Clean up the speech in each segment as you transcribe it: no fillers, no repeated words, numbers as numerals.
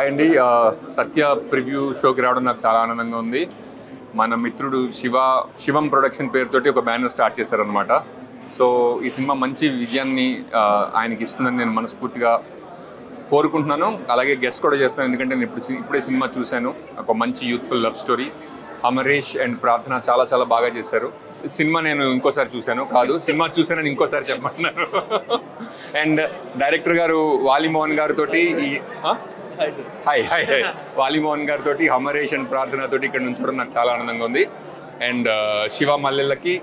Hi అండి. సత్య preview షోకి రావడం నాకు చాలా ఆనందంగా ఉంది. మన మిత్రుడు శివం ప్రొడక్షన్ పేరుతోటి ఒక బ్యానర్ స్టార్ట్ చేశారనమాట. సో ఈ సినిమా మంచి విజయాన్ని ఆయనకి ఇస్తుందని నేను మనస్ఫూర్తిగా కోరుకుంటున్నాను. అలాగే గెస్ట్ కూడా చేస్తాను, ఎందుకంటే నేను ఇప్పుడే సినిమా చూశాను. ఒక మంచి youthful love story. Amaresh and ప్రార్థన చాలా చాలా బాగా చేశారు. సినిమా నేను ఇంకోసారి చూశాను కాదు, సినిమా చూశానని ఇంకోసారి చెప్పమంటున్నారు. అండ్ డైరెక్టర్ గారు వాలిమోహన్ గారితో వాలిమోహన్ గారితో అమరేష్ అండ్ ప్రార్థన తోటి ఇక్కడ నుంచోవడం నాకు చాలా ఆనందంగా ఉంది. అండ్ శివ మల్లాలకి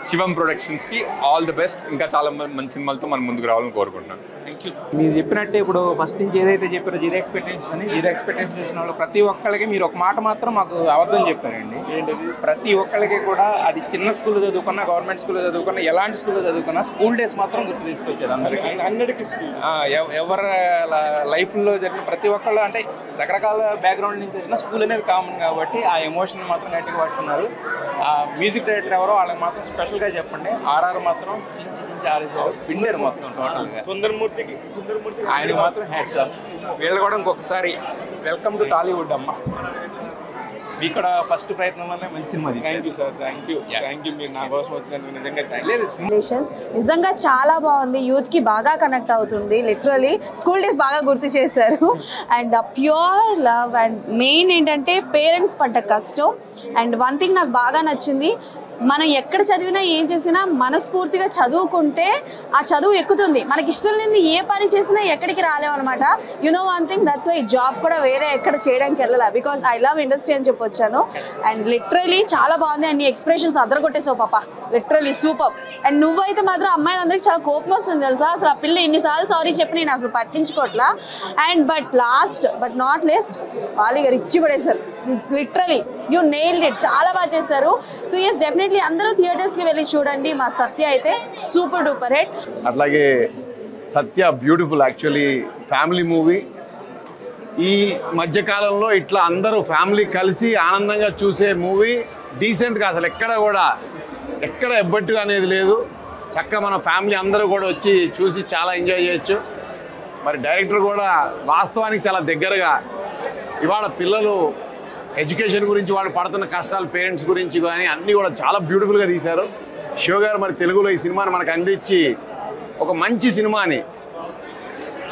శివం ప్రొడక్షన్స్కి ఆల్ ది బెస్ట్. ఇంకా చాలా మంచి సినిమాలతో మనం ముందుకు రావాలని కోరుకుంటున్నాను. Thank you. మీరు చెప్పినట్టే ఇప్పుడు ఫస్ట్ నుంచి ఏదైతే చెప్పారో జీరో ఎక్స్పెక్టేషన్స్ చేసిన వాళ్ళు ప్రతి ఒక్కళ్ళకి మీరు ఒక మాట మాత్రం మాకు అబద్ధం చెప్పారండి. ఏంటది? ప్రతి ఒక్కళ్ళకి కూడా అది చిన్న స్కూల్లో చదువుకున్నా, గవర్నమెంట్ స్కూల్లో చదువుకున్నా, ఎలాంటి స్కూల్లో చదువుకున్నా స్కూల్ డేస్ మాత్రం గుర్తు తీసుకొచ్చారు అందరికీ. ఎవరి లైఫ్లో జరిగిన ప్రతి ఒక్కళ్ళు అంటే రకరకాల బ్యాక్గ్రౌండ్ నుంచి వచ్చిన స్కూల్ అనేది కామన్ కాబట్టి ఆ ఎమోషన్ మాత్రం గట్టిగా పట్టుకున్నారు. ఆ మ్యూజిక్ డైరెక్టర్ ఎవరో వాళ్ళకి మాత్రం స్పెషల్గా చెప్పండి. ఆర్ఆర్ మాత్రం చించి ఆరేసారు, ఫిండర్ మొత్తం టోటల్గా. సుందరమూర్తి ఆయనకి మాత్రం హ్యాట్స్ ఆఫ్. వీళ్ళు కూడా ఇంకొకసారి వెల్కమ్ టు టాలీవుడ్ అమ్మ. ఇక్కడ ఫస్ట్ ప్రయత్నం వల్ల మంచి cinema. Thank you sir, thank you మీరు నా కోసం వచ్చినందుకు నిజంగా నిజంగా చాలా బాగుంది. యూత్ కి బాగా కనెక్ట్ అవుతుంది. లిటరలీ స్కూల్ డేస్ బాగా గుర్తు చేశారు. And pure love and main ఏంటంటే పేరెంట్స్ పడ్డ కష్టం. అండ్ వన్ థింగ్ నాకు బాగా నచ్చింది, మనం ఎక్కడ చదివినా ఏం చేసినా మనస్ఫూర్తిగా చదువుకుంటే ఆ చదువు ఎక్కుతుంది. మనకి ఇష్టం లేని ఏ పని చేసినా ఎక్కడికి రాలేమన్నమాట. No one thing, that's why job కూడా వేరే ఎక్కడ చేయడానికి వెళ్ళాలి, బికాజ్ ఐ లవ్ ఇండస్ట్రీ అని చెప్పొచ్చాను. అండ్ లిటరలీ చాలా బాగుంది. అండ్ నీ ఎక్స్ప్రెషన్స్ అదరగొట్టేసావు పాప, లిటరలీ సూపర్. అండ్ నువ్వైతే మాత్రం అమ్మాయిలందరికీ చాలా కోపం వస్తుంది తెలుసా. అసలు ఆ పిల్ల ఎన్నిసార్లు సారీ చెప్పి నేను అసలు పట్టించుకోవట్లా. అండ్ బట్ నాట్ లీస్ట్ వాలి గారు ఇచ్చి పడేశారు. లిటరలీ యూ నెయిల్డ్ ఇట్, చాలా బాగా చేశారు. సో ఎస్, డెఫినెట్లీ అందరూ థియేటర్స్కి వెళ్ళి చూడండి. మా సత్య అయితే సూపర్ డూపర్ హిట్. అట్లాగే సత్య బ్యూటిఫుల్, యాక్చువల్లీ ఫ్యామిలీ మూవీ. ఈ మధ్యకాలంలో ఇట్లా అందరూ ఫ్యామిలీ కలిసి ఆనందంగా చూసే మూవీ. డీసెంట్గా అసలు ఎక్కడ ఎబ్బట్టు అనేది లేదు. చక్కగా మన ఫ్యామిలీ అందరూ కూడా వచ్చి చూసి చాలా ఎంజాయ్ చేయొచ్చు. మరి డైరెక్టర్ కూడా వాస్తవానికి చాలా దగ్గరగా ఇవాళ పిల్లలు ఎడ్యుకేషన్ గురించి వాళ్ళు పడుతున్న కష్టాలు, పేరెంట్స్ గురించి కానీ అన్నీ కూడా చాలా బ్యూటిఫుల్గా తీశారు. శివ గారు మరి తెలుగులో ఈ సినిమాని మనకు అందించి ఒక మంచి సినిమాని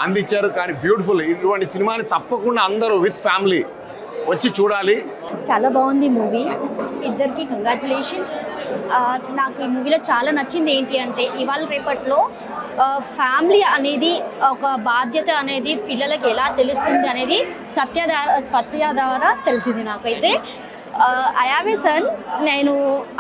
అందించారు. కానీ బ్యూటిఫుల్, ఇటువంటి సినిమాని తప్పకుండా అందరూ విత్ ఫ్యామిలీ వచ్చి చూడాలి. చాలా బాగుంది మూవీ. ఇద్దరికి కంగ్రాచులేషన్స్. నాకు ఈ మూవీలో చాలా నచ్చింది ఏంటి అంటే, ఇవాళ రేపట్లో ఫ్యామిలీ అనేది ఒక బాధ్యత అనేది పిల్లలకి ఎలా తెలుస్తుంది అనేది సత్య ద్వారా తెలిసింది నాకైతే. I have a son. నేను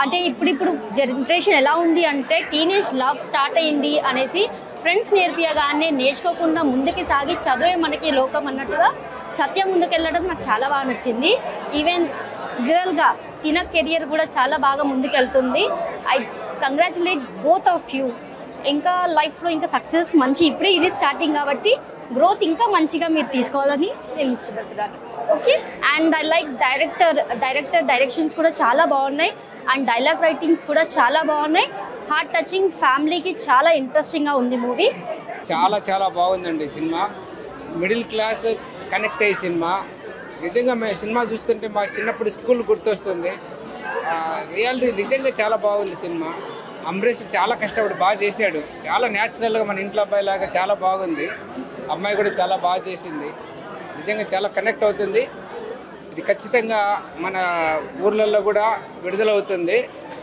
అంటే ఇప్పుడు జనరేషన్ ఎలా ఉంది అంటే టీనేజ్ లవ్ స్టార్ట్ అయింది అనేసి ఫ్రెండ్స్ నేర్పియగానే నేర్చుకోకుండా ముందుకు సాగి చదువే మనకి లోకం అన్నట్టుగా సత్య ముందుకెళ్ళడం నాకు చాలా బాగా నచ్చింది. ఈవెన్ గర్ల్గా తిన కెరియర్ కూడా చాలా బాగా ముందుకెళ్తుంది. I congratulate both of you. ఇంకా లైఫ్లో ఇంకా సక్సెస్ మంచి, ఇప్పుడే ఇది స్టార్టింగ్ కాబట్టి గ్రోత్ ఇంకా మంచిగా మీరు తీసుకోవాలని నేను ఇష్టపడుతున్నాను. Okay. And I like directions కూడా చాలా బాగున్నాయి. అండ్ డైలాగ్ రైటింగ్స్ కూడా చాలా బాగున్నాయి. హార్ట్ టచింగ్, ఫ్యామిలీకి చాలా ఇంట్రెస్టింగ్గా ఉంది మూవీ. చాలా బాగుందండి సినిమా. మిడిల్ క్లాస్ కనెక్ట్ అయ్యే సినిమా. నిజంగా మేము సినిమా చూస్తుంటే మా చిన్నప్పుడు స్కూల్ గుర్తొస్తుంది. రియాలిటీ నిజంగా చాలా బాగుంది సినిమా. అమరేష్ చాలా కష్టపడి బాగా చేశాడు. చాలా న్యాచురల్గా మన ఇంట్లో అబ్బాయి లాగా చాలా బాగుంది. అమ్మాయి కూడా చాలా బాగా చేసింది. నిజంగా చాలా కనెక్ట్ అవుతుంది. ఇది ఖచ్చితంగా మన ఊర్లలో కూడా విడుదలవుతుంది.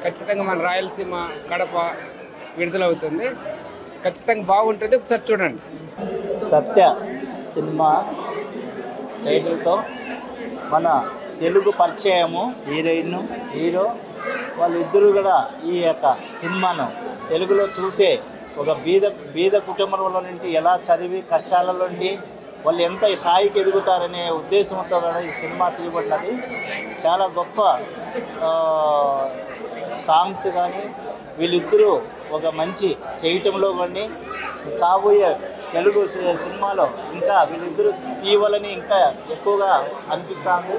ఖచ్చితంగా మన రాయలసీమ, కడప విడుదలవుతుంది. ఖచ్చితంగా బాగుంటుంది, ఒకసారి చూడండి. సత్య సినిమా టైటిల్తో మన తెలుగు పరిచయము, హీరోయిన్, హీరో వాళ్ళిద్దరూ కూడా ఈ యొక్క సినిమాను తెలుగులో చూసే ఒక బీద కుటుంబంలో నుండి ఎలా చదివి కష్టాలలో నుండి వాళ్ళు ఎంత స్థాయికి ఎదుగుతారనే ఉద్దేశంతో కూడా ఈ సినిమా తీయబడినది. చాలా గొప్ప సాంగ్స్ కానీ వీళ్ళిద్దరూ ఒక మంచి చేయటంలో కానీ కాబోయే తెలుగు సినిమాలో ఇంకా వీళ్ళిద్దరూ తీయాలని ఇంకా ఎక్కువగా అనిపిస్తుంది.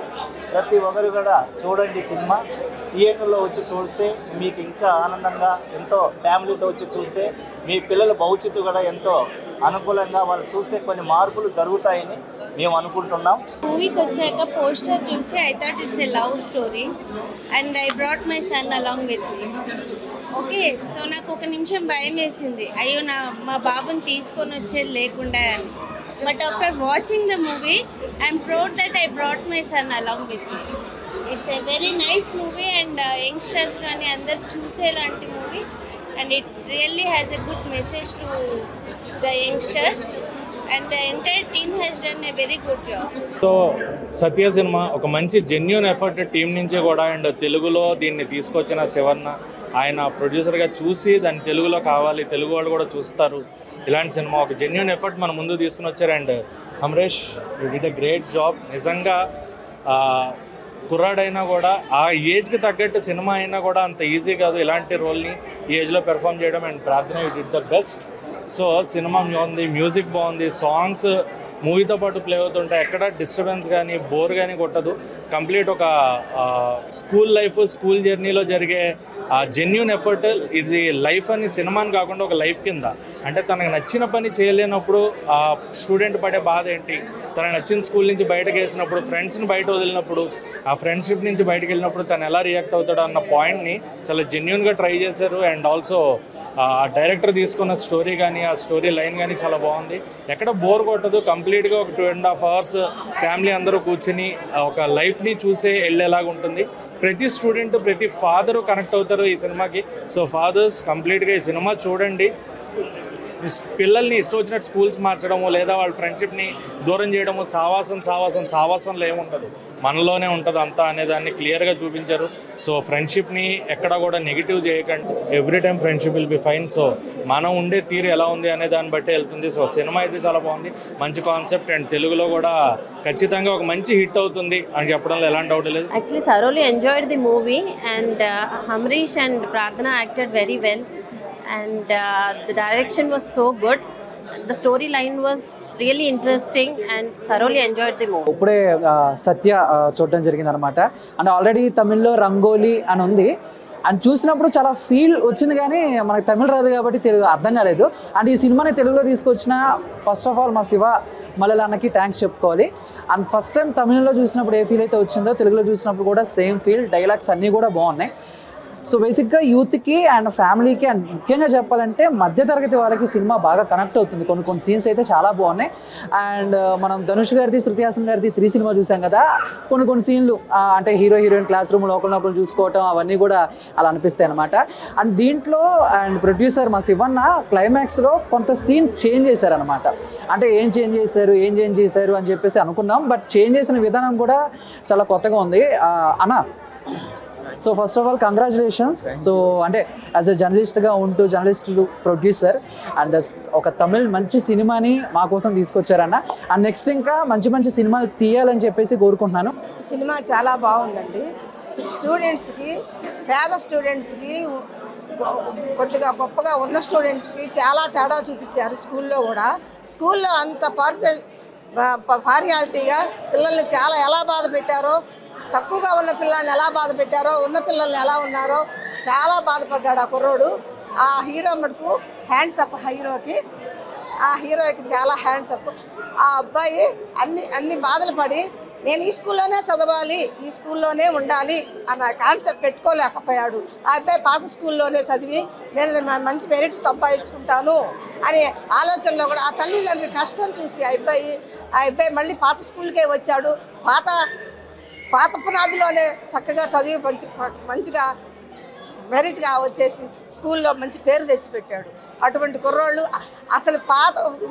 ప్రతి ఒక్కరు కూడా చూడండి సినిమా. థియేటర్లో వచ్చి చూస్తే మీకు ఇంకా ఆనందంగా, ఎంతో ఫ్యామిలీతో వచ్చి చూస్తే మీ పిల్లల భవిష్యత్తు కూడా ఎంతో అనుకూలంగా వాళ్ళు చూస్తే కొన్ని మార్పులు జరుగుతాయని మేము అనుకుంటున్నాం. మూవీకి వచ్చాక పోస్టర్ చూసి I thought it's a love story and I brought my son along with me. Okay, so నాకు ఒక నిమిషం భయం వేసింది, అయ్యో మా బాబుని తీసుకొని వచ్చేది లేకుండా అని. But after watching the movie I'm proud that I brought my son along with me. It's a very nice movie and youngsters కానీ అందరు చూసేలాంటి movie and it really has a good message to the youngsters and the entire team has done a very good job. So Satya cinema ఒక మంచి genuine effort team నుంచి కూడా and తెలుగులో దీన్ని తీసుకొచ్చిన శివన్న ఆయన ప్రొడ్యూసర్గా చూసి దాన్ని తెలుగులో కావాలి, తెలుగు వాళ్ళు కూడా చూస్తారు, ఇలాంటి సినిమా ఒక జెన్యూన్ ఎఫర్ట్ మన ముందు తీసుకుని వచ్చారు. And Amaresh you did a great job. నిజంగా కుర్రాడైనా కూడా ఆ ఏజ్కి తగ్గట్టు సినిమా అయినా కూడా అంత ఈజీ కాదు ఇలాంటి రోల్ని ఈ ఏజ్లో పెర్ఫామ్ చేయడం. అండ్ ప్రార్థన you did the best. So cinema బాగుంది, మ్యూజిక్ బాగుంది, సాంగ్స్ మూవీతో పాటు ప్లే అవుతుంటాయి, ఎక్కడ డిస్టర్బెన్స్ కానీ బోర్ కానీ కొట్టదు. కంప్లీట్ ఒక స్కూల్ లైఫ్, స్కూల్ జర్నీలో జరిగే జెన్యూన్ ఎఫర్ట్. ఇది లైఫ్ అని సినిమాని కాకుండా ఒక లైఫ్ కింద, అంటే తనకు నచ్చిన పని చేయలేనప్పుడు ఆ స్టూడెంట్ పడే బాధ ఏంటి, తనకు నచ్చిన స్కూల్ నుంచి బయటకు వేసినప్పుడు, ఫ్రెండ్స్ని బయట వదిలినప్పుడు, ఆ ఫ్రెండ్షిప్ నుంచి బయటకు వెళ్ళినప్పుడు తను ఎలా రియాక్ట్ అవుతాడో అన్న పాయింట్ని చాలా జెన్యూన్గా ట్రై చేశారు. అండ్ ఆల్సో డైరెక్టర్ తీసుకున్న స్టోరీ కానీ ఆ స్టోరీ లైన్ కానీ చాలా బాగుంది, ఎక్కడ బోర్ కొట్టదు. కంప్లీట్గా ఒక 2.5 hours ఫ్యామిలీ అందరూ కూర్చుని ఒక లైఫ్ని చూసే వెళ్ళేలాగా ఉంటుంది. ప్రతి స్టూడెంట్, ప్రతి ఫాదరు కనెక్ట్ అవుతారు ఈ సినిమాకి. సో ఫాదర్స్ కంప్లీట్గా ఈ సినిమా చూడండి. పిల్లల్ని ఇష్టం వచ్చినట్టు స్కూల్స్ మార్చడము లేదా వాళ్ళ ఫ్రెండ్షిప్ని దూరం చేయడము, సావాసంలో ఏముండదు, మనలోనే ఉంటుంది అంతా అనేదాన్ని క్లియర్గా చూపించారు. సో ఫ్రెండ్షిప్ని ఎక్కడ కూడా నెగిటివ్ చేయకండి, every time friendship will be fine. So మనం ఉండే తీరు ఎలా ఉంది అనే దాన్ని బట్టి వెళ్తుంది. సో సినిమా అయితే చాలా బాగుంది, మంచి కాన్సెప్ట్ అండ్ తెలుగులో కూడా ఖచ్చితంగా ఒక మంచి హిట్ అవుతుంది అని చెప్పడంలో ఎలాంటి డౌట్ లేదు. Actually thoroughly enjoyed the movie and Amrish and Prardhana acted very well. And the direction was so good. The storyline was really interesting and thoroughly enjoyed the movie. ఇప్పుడే సత్య చూడడం జరిగింది అనమాట. అండ్ ఆల్రెడీ తమిళ్లో రంగోలీ అని ఉంది, and చూసినప్పుడు చాలా feel వచ్చింది, కానీ మనకు తమిళ్ రాదు కాబట్టి తెలుగు అర్థం కాలేదు. అండ్ ఈ సినిమాని తెలుగులో తీసుకొచ్చిన ఫస్ట్ ఆఫ్ ఆల్ మా శివ మల్లెల అన్నకి థ్యాంక్స్ చెప్పుకోవాలి. అండ్ ఫస్ట్ టైం తమిళ్లో చూసినప్పుడు ఏ ఫీల్ అయితే వచ్చిందో తెలుగులో చూసినప్పుడు కూడా సేమ్ ఫీల్, డైలాగ్స్ అన్నీ కూడా బాగున్నాయి. సో బేసిక్గా యూత్కి అండ్ ఫ్యామిలీకి అండ్ ముఖ్యంగా చెప్పాలంటే మధ్యతరగతి వాళ్ళకి సినిమా బాగా కనెక్ట్ అవుతుంది. కొన్ని సీన్స్ అయితే చాలా బాగున్నాయి. అండ్ మనం ధనుష్ గారిది, శృతి హాసన్ గారిది 3 సినిమా చూసాం కదా, కొన్ని సీన్లు అంటే హీరోయిన్ క్లాస్ రూమ్ లోపల చూసుకోవటం అవన్నీ కూడా అలా అనిపిస్తాయి అనమాట. అండ్ దీంట్లో అండ్ ప్రొడ్యూసర్ మా శివన్న క్లైమాక్స్లో కొంత సీన్ చేంజ్ చేశారనమాట. అంటే ఏం చేంజ్ చేశారు అని చెప్పేసి అనుకున్నాం, బట్ చేంజ్ చేసిన విధానం కూడా చాలా కొత్తగా ఉంది అన్న. So first of all congratulations. So అంటే యాజ్ ఎ జర్నలిస్ట్గా ఉంటూ జర్నలిస్ట్ ప్రొడ్యూసర్ అండ్ ఒక తమిళ్ మంచి సినిమాని మా కోసం తీసుకొచ్చారన్న. అండ్ నెక్స్ట్ ఇంకా మంచి సినిమాలు తీయాలని చెప్పేసి కోరుకుంటున్నాను. సినిమా చాలా బాగుందండి. స్టూడెంట్స్కి, పేద స్టూడెంట్స్కి, కొద్దిగా గొప్పగా ఉన్న స్టూడెంట్స్కి చాలా తేడా చూపించారు. స్కూల్లో కూడా, స్కూల్లో అంత పార్షియాలిటీగా పిల్లల్ని చాలా ఎలా బాధ పెట్టారో, తక్కువగా ఉన్న పిల్లల్ని ఎలా బాధ పెట్టారో, ఉన్న పిల్లల్ని ఎలా ఉన్నారో చాలా బాధపడ్డాడు ఆ కుర్రోడు. ఆ హీరో మటుకు హ్యాండ్స్ అప్, హీరోకి చాలా హ్యాండ్స్ అప్. ఆ అబ్బాయి అన్ని బాధలు పడి నేను ఈ స్కూల్లోనే చదవాలి, ఈ స్కూల్లోనే ఉండాలి అన్న కాన్సెప్ట్ పెట్టుకోలేకపోయాడు. ఆ అబ్బాయి పాత స్కూల్లోనే చదివి నేను మంచి మెరిట్ సంపాదించుకుంటాను అనే ఆలోచనలో కూడా ఆ తల్లిదండ్రుల కష్టం చూసి ఆ అబ్బాయి మళ్ళీ పాత స్కూల్కే వచ్చాడు. పాత పునాదిలోనే చక్కగా చదివి మంచిగా మెరిట్గా వచ్చేసి స్కూల్లో మంచి పేరు తెచ్చిపెట్టాడు. అటువంటి కుర్రోళ్ళు అసలు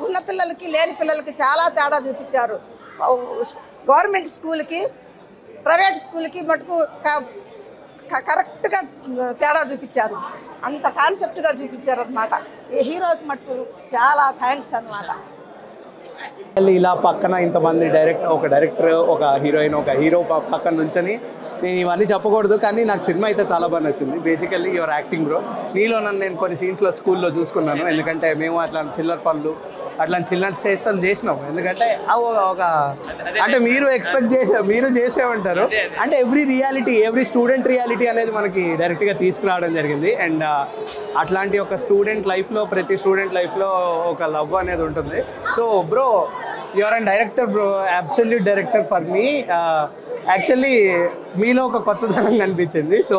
ఉన్న పిల్లలకి లేని పిల్లలకి చాలా తేడా చూపించారు. గవర్నమెంట్ స్కూల్కి, ప్రైవేట్ స్కూల్కి మటుకు కరెక్ట్గా తేడా చూపించారు. అంత కాన్సెప్ట్గా చూపించారు అనమాట. ఈ హీరోకి మటుకు చాలా థ్యాంక్స్ అనమాట. ఇలా పక్కన ఇంతమంది ఒక డైరెక్టర్, ఒక హీరోయిన్, ఒక హీరో పక్కన నుంచని నేను ఇవన్నీ చెప్పకూడదు, కానీ నాకు సినిమా అయితే చాలా బాగా నచ్చింది. Basically your acting bro. నీలో నేను కొన్ని సీన్స్లో స్కూల్లో చూసుకున్నాను, ఎందుకంటే మేము అట్లా చిల్లర పనులు అట్లాంటి చిన్న చేష్టలు చేసినాం. ఎందుకంటే ఒక అంటే మీరు చేసే ఉంటారు. అంటే ఎవ్రీ స్టూడెంట్ రియాలిటీ అనేది మనకి డైరెక్ట్గా తీసుకురావడం జరిగింది. అండ్ అట్లాంటి ఒక స్టూడెంట్ లైఫ్లో, ప్రతి స్టూడెంట్ లైఫ్లో ఒక లవ్ అనేది ఉంటుంది. So bro, you're and director bro, absolute director for me. Actually మీలో ఒక కొత్తదనం కనిపించింది. సో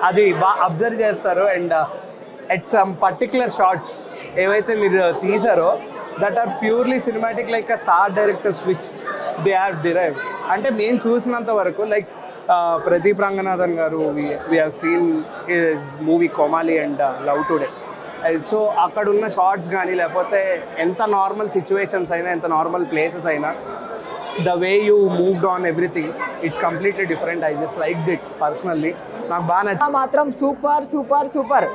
అది బాగా అబ్జర్వ్ చేస్తారు. And at some particular shorts ఏవైతే మీరు తీసారో that are purely cinematic, like a star directors which they have derived. అంటే మేము చూసినంత వరకు like Pradeep Ranganathan garu, we have seen his movie Comali and Love Today. So అక్కడ ఉన్న షార్ట్స్ కానీ, లేకపోతే ఎంత నార్మల్ సిచ్యువేషన్స్ అయినా, ఎంత నార్మల్ ప్లేసెస్ అయినా, the way you moved on everything, it's completely different. I just liked it personally. నాకు బాగా నచ్చింది. మాత్రం సూపర్ సూపర్ సూపర్.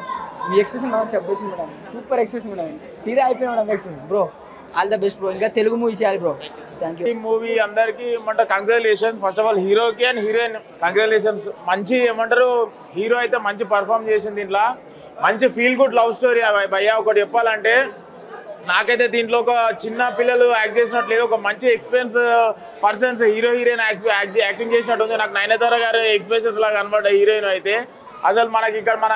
మీ ఎక్స్ప్రెషన్ మనం చెప్పేసి మేడం, సూపర్ ఎక్స్ప్రెషన్ మేడం, తీరే అయిపోయిన madam expression. Bro all the best bro, ఇంకా తెలుగు మూవీ చేయాలి బ్రో. Thank you. ఈ మూవీ అందరికీ ఏమంటారు కంగ్రాచులేషన్స్. ఫస్ట్ ఆఫ్ ఆల్ హీరోకి అండ్ హీరోయిన్ కంగ్రాచులేషన్స్. మంచి ఏమంటారు, హీరో అయితే మంచి పర్ఫామ్ చేసింది దీంట్లో. మంచి ఫీల్ గుడ్ లవ్ స్టోరీ భయ్యా. ఒకటి చెప్పాలంటే, నాకైతే దీంట్లో ఒక చిన్న పిల్లలు యాక్ట్ చేసినట్లేదు, ఒక మంచి experience persons hero heroine acting చేసినట్టు ఉంది. నాకు నయనతార గారు ఎక్స్ప్రెషన్స్ లాగా కనబడ్డ హీరోయిన్ అయితే. అసలు మనకి ఇక్కడ మన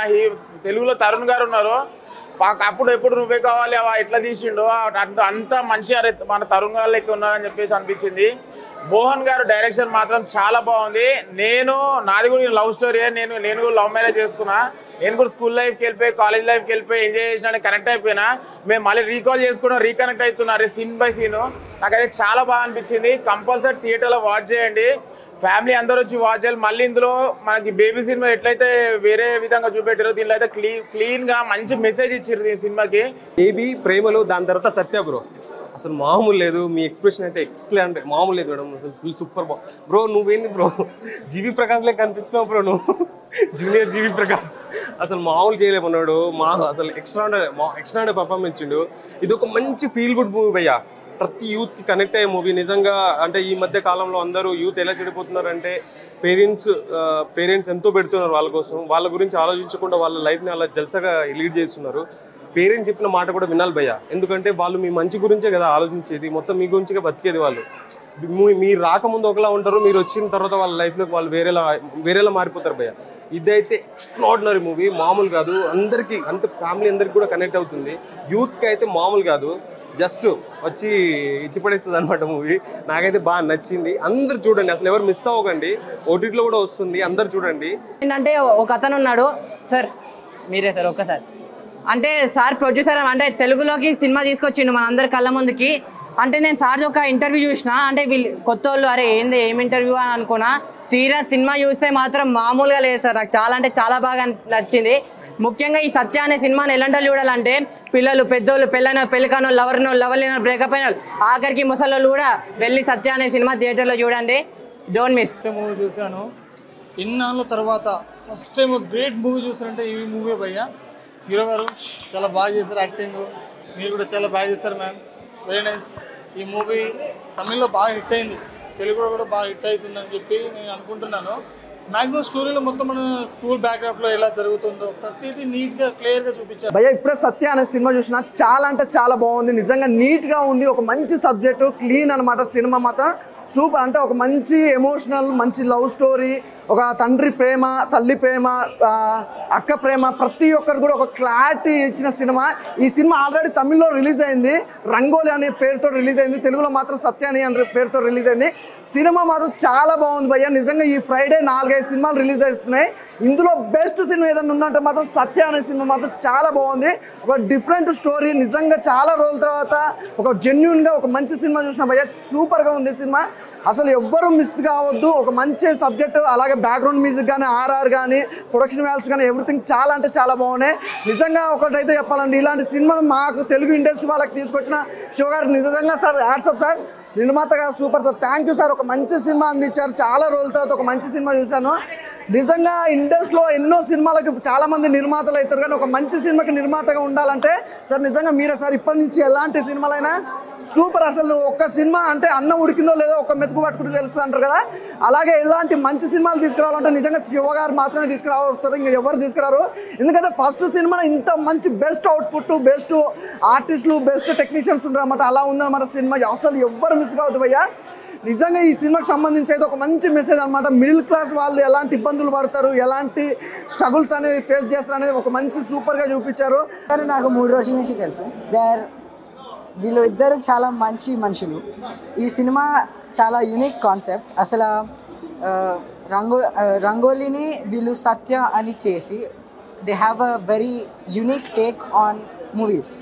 తెలుగులో తరుణ్ గారు ఉన్నారు, అప్పుడు ఎప్పుడు నువ్వే కావాలి ఎట్లా తీసిండో అంత మంచి మన తరుణ్ గారు లెక్క ఉన్నారని చెప్పేసి అనిపించింది. మోహన్ గారు డైరెక్షన్ మాత్రం చాలా బాగుంది. నాది కూడా లవ్ స్టోరీ. నేను కూడా లవ్ మ్యారేజ్ చేసుకున్నా. నేను కూడా స్కూల్ లైఫ్కి వెళ్ళిపోయి, కాలేజ్ లైఫ్కి వెళ్ళిపోయి ఎంజాయ్ చేసినా, కనెక్ట్ అయిపోయినా. మేము మళ్ళీ రీకాల్ చేసుకున్నాం, రీకనెక్ట్ అవుతున్నారు సీన్ బై సీన్. నాకైతే చాలా బాగా అనిపించింది. కంపల్సరీ థియేటర్లో వాచ్ చేయండి, ఫ్యామిలీ అందరూ వచ్చి వాచ్ చేయాలి. మళ్ళీ ఇందులో మనకి బేబీ సినిమా ఎట్లయితే వేరే విధంగా చూపెట్టారో, దీనిలో అయితే క్లీన్గా మంచి మెసేజ్ ఇచ్చారు ఈ సినిమాకి. బేబీ ప్రేమలు, దాని తర్వాత సత్య బ్రో అసలు మామూలు లేదు. మీ ఎక్స్ప్రెషన్ అయితే ఎక్సలెంట్, మామూలు లేదు మేడం. అసలు ఫుల్ సూపర్ బ్రో. నువ్వేంది బ్రో, జీవి ప్రకాష్ లెక్క కనిపిస్తున్నావు బ్రో. నువ్వు జూనియర్ జీవి ప్రకాష్ అసలు మామూలు చేయలేమన్నాడు. అసలు ఎక్స్ట్రాడనరీ పర్ఫార్మెన్స్ ఇచ్చిండు. ఇది ఒక మంచి ఫీల్ గుడ్ మూవీ భయ్యా. ప్రతి యూత్కి కనెక్ట్ అయ్యే మూవీ నిజంగా. అంటే ఈ మధ్య కాలంలో అందరూ యూత్ ఎలా చెడిపోతున్నారంటే, పేరెంట్స్ ఎంతో పెడుతున్నారు వాళ్ళ కోసం, వాళ్ళ గురించి ఆలోచించకుండా వాళ్ళ లైఫ్ని అలా జల్సగా లీడ్ చేస్తున్నారు. పేరెంట్స్ చెప్పిన మాట కూడా వినాలి భయ్యా. ఎందుకంటే వాళ్ళు మీ మంచి గురించే కదా ఆలోచించేది, మొత్తం మీ గురించిగా బతికేది వాళ్ళు. మీరు రాకముందు ఒకలా ఉంటారు, మీరు వచ్చిన తర్వాత వాళ్ళ లైఫ్లోకి వాళ్ళు వేరేలా మారిపోతారు భయ్యా. ఇదైతే ఎక్స్ట్రాడినరీ మూవీ, మామూలు కాదు. అందరికీ అంటే ఫ్యామిలీ అందరికి కూడా కనెక్ట్ అవుతుంది. యూత్కి అయితే మామూలు కాదు, జస్ట్ వచ్చి ఇచ్చి పడేస్తుంది అనమాట మూవీ. నాకైతే బాగా నచ్చింది. అందరు చూడండి, అసలు ఎవరు మిస్ అవ్వకండి. ఓటీటీలో కూడా వస్తుంది, అందరు చూడండి. ఏంటంటే ఒక అతను ఉన్నాడు సార్, మీరే సార్ ఒక్కసారి. అంటే సార్ ప్రొడ్యూసర్ అంటే తెలుగులోకి సినిమా తీసుకొచ్చిండు మన అందరి కళ్ళ ముందుకి. అంటే నేను సార్ ఒక ఇంటర్వ్యూ చూసిన, అంటే వీళ్ళు కొత్త వాళ్ళు అరే ఏం ఇంటర్వ్యూ అని అనుకున్నా. తీరా సినిమా చూస్తే మాత్రం మామూలుగా లేదు సార్. నాకు చాలా అంటే చాలా బాగా నచ్చింది. ముఖ్యంగా ఈ సత్య అనే సినిమాని ఎలాంటి చూడాలంటే, పిల్లలు, పెద్దోళ్ళు, పెళ్ళికాను, లవర్లేనో, బ్రేకప్ అయిన వాళ్ళు, ఆఖరికి ముసలోళ్ళు కూడా వెళ్ళి సత్య అనే సినిమా థియేటర్లో చూడండి. Don't miss. మూవీ చూశాను ఇన్నాళ్ళ తర్వాత ఫస్ట్ టైం గ్రేట్ మూవీ చూసారంటే ఈ మూవీ భయ్యా. హీరో గారు చాలా బాగా చేశారు యాక్టింగ్, మీరు కూడా చాలా బాగా చేశారు మ్యామ్, వెరీ నైస్. ఈ మూవీ తమిళ్లో బాగా హిట్ అయింది, తెలుగులో కూడా బాగా హిట్ అవుతుందని చెప్పి నేను అనుకుంటున్నాను. మ్యాక్సిమం స్టోరీలో మొత్తం మన స్కూల్ బ్యాక్గ్రౌండ్లో ఎలా జరుగుతుందో ప్రతిదీ నీట్గా క్లియర్గా చూపించారు. భయ్యా ఇప్పుడే సత్య అనే సినిమా చూసిన, చాలా అంటే చాలా బాగుంది. నిజంగా నీట్గా ఉంది, ఒక మంచి సబ్జెక్టు, క్లీన్ అనమాట సినిమా మాత్రం సూపర్. అంటే ఒక మంచి ఎమోషనల్, మంచి లవ్ స్టోరీ, ఒక తండ్రి ప్రేమ, తల్లి ప్రేమ, అక్క ప్రేమ, ప్రతి ఒక్కరు కూడా ఒక క్లారిటీ ఇచ్చిన సినిమా. ఈ సినిమా ఆల్రెడీ తమిళ్లో రిలీజ్ అయింది, రంగోలి అనే పేరుతో రిలీజ్ అయింది. తెలుగులో మాత్రం సత్య అనే పేరుతో రిలీజ్ అయింది. సినిమా మాత్రం చాలా బాగుంది భయ్యా. నిజంగా ఈ ఫ్రైడే 4-5 సినిమాలు రిలీజ్ అవుతున్నాయి. ఇందులో బెస్ట్ సినిమా ఏదైనా ఉందంటే మాత్రం సత్య అనే సినిమా మాత్రం చాలా బాగుంది. ఒక డిఫరెంట్ స్టోరీ, నిజంగా చాలా రోజుల తర్వాత ఒక జెన్యున్గా ఒక మంచి సినిమా చూసిన భయ్యా. సూపర్గా ఉంది సినిమా, అసలు ఎవ్వరూ మిస్ కావద్దు. ఒక మంచి సబ్జెక్టు, అలాగే బ్యాక్గ్రౌండ్ మ్యూజిక్ కానీ, ఆర్ఆర్ కానీ, ప్రొడక్షన్ వాల్యూస్ కానీ, ఎవ్రీథింగ్ చాలా అంటే చాలా బాగున్నాయి. నిజంగా ఒకటైతే చెప్పాలండి, ఇలాంటి సినిమాను మాకు తెలుగు ఇండస్ట్రీ వాళ్ళకి తీసుకొచ్చిన శివ గారు నిజంగా సార్ హ్యాట్సప్ సార్. నిర్మాత గారు super sir, thank you sir. ఒక మంచి సినిమా అందించారు. చాలా రోజుల తర్వాత ఒక మంచి సినిమా చూశాను. నిజంగా ఇండస్ట్రీలో ఎన్నో సినిమాలకు చాలామంది నిర్మాతలు అవుతారు, కానీ ఒక మంచి సినిమాకి నిర్మాతగా ఉండాలంటే సార్ నిజంగా మీరే సార్. ఇప్పటి నుంచి ఎలాంటి సినిమాలైనా సూపర్. అసలు ఒక్క సినిమా అంటే అన్నం ఉడికిందో లేదో ఒక మెతుకు పట్టుకుంటూ తెలుస్తుంది అంటారు కదా, అలాగే ఇలాంటి మంచి సినిమాలు తీసుకురావాలంటే నిజంగా శివ గారు మాత్రమే తీసుకురావస్తారు, ఇంకా ఎవరు తీసుకురారు. ఎందుకంటే ఫస్ట్ సినిమా ఇంత మంచి బెస్ట్ అవుట్పుట్, బెస్ట్ ఆర్టిస్టులు, బెస్ట్ టెక్నీషియన్స్ ఉన్నారన్నమాట. అలా ఉందన్నమాట సినిమా, అసలు ఎవ్వరు మిస్ కావద్దు భయ్యా. నిజంగా ఈ సినిమాకి సంబంధించి అయితే ఒక మంచి మెసేజ్ అనమాట. మిడిల్ క్లాస్ వాళ్ళు ఎలాంటి ఇబ్బందులు పడతారు, ఎలాంటి స్ట్రగుల్స్ అనేది ఫేస్ చేస్తారు అనేది ఒక మంచి సూపర్గా చూపించారు. కానీ నాకు 3 రోజుల నుంచి తెలుసు, వీళ్ళు ఇద్దరు చాలా మంచి మనుషులు. ఈ సినిమా చాలా యూనిక్ కాన్సెప్ట్. అసలు రంగోలీని వీళ్ళు సత్య అని చేసి they have a very unique take on movies.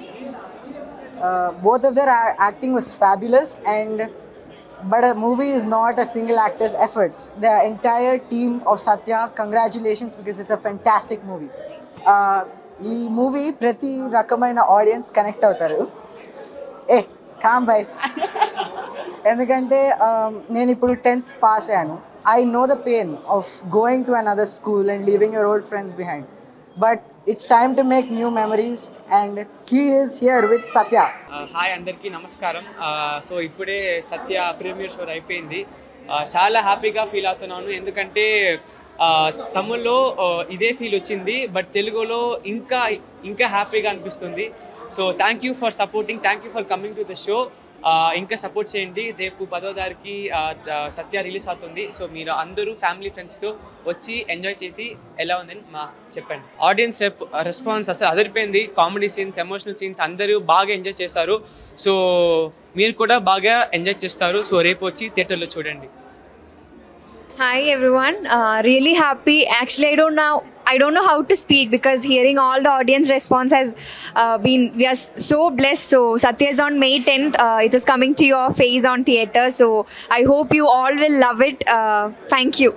Both of their acting was fabulous but a movie is not a single actor's efforts. The entire team of Satya, congratulations, because it's a fantastic movie. ఈ movie ప్రతి రకమైన audience connect అవుతారు. కామ్ బై. ఎందుకంటే నేను ఇప్పుడు 10th pass అయ్యాను. I know the pain of going to another school and leaving your old friends behind. But it's time to make new memories and he is here with Satya. Hi అందరికీ నమస్కారం. So ఇప్పుడే సత్య premiere show అయిపోయింది. చాలా హ్యాపీగా feel అవుతున్నాను, ఎందుకంటే తమిళ్లో ఇదే ఫీల్ వచ్చింది, బట్ తెలుగులో ఇంకా హ్యాపీగా అనిపిస్తుంది. So thank you for supporting, thank you for coming to the show. ఇంకా సపోర్ట్ చేయండి. రేపు 10వ తారీఖుకి సత్య రిలీజ్ అవుతుంది. సో మీరు అందరూ ఫ్యామిలీ ఫ్రెండ్స్తో వచ్చి ఎంజాయ్ చేసి ఎలా ఉందని చెప్పండి. ఆడియన్స్ రెస్పాన్స్ అసలు అదిరిపోయింది. కామెడీ సీన్స్, ఎమోషనల్ సీన్స్ అందరూ బాగా ఎంజాయ్ చేస్తారు. సో మీరు కూడా బాగా ఎంజాయ్ చేస్తారు. సో రేపు వచ్చి థియేటర్లో చూడండి. Hi everyone, really happy. Actually, I don't know how to speak because hearing all the audience response has we are so blessed. So Satya is on May 10th. It is coming to your face on theatre. So I hope you all will love it. Thank you.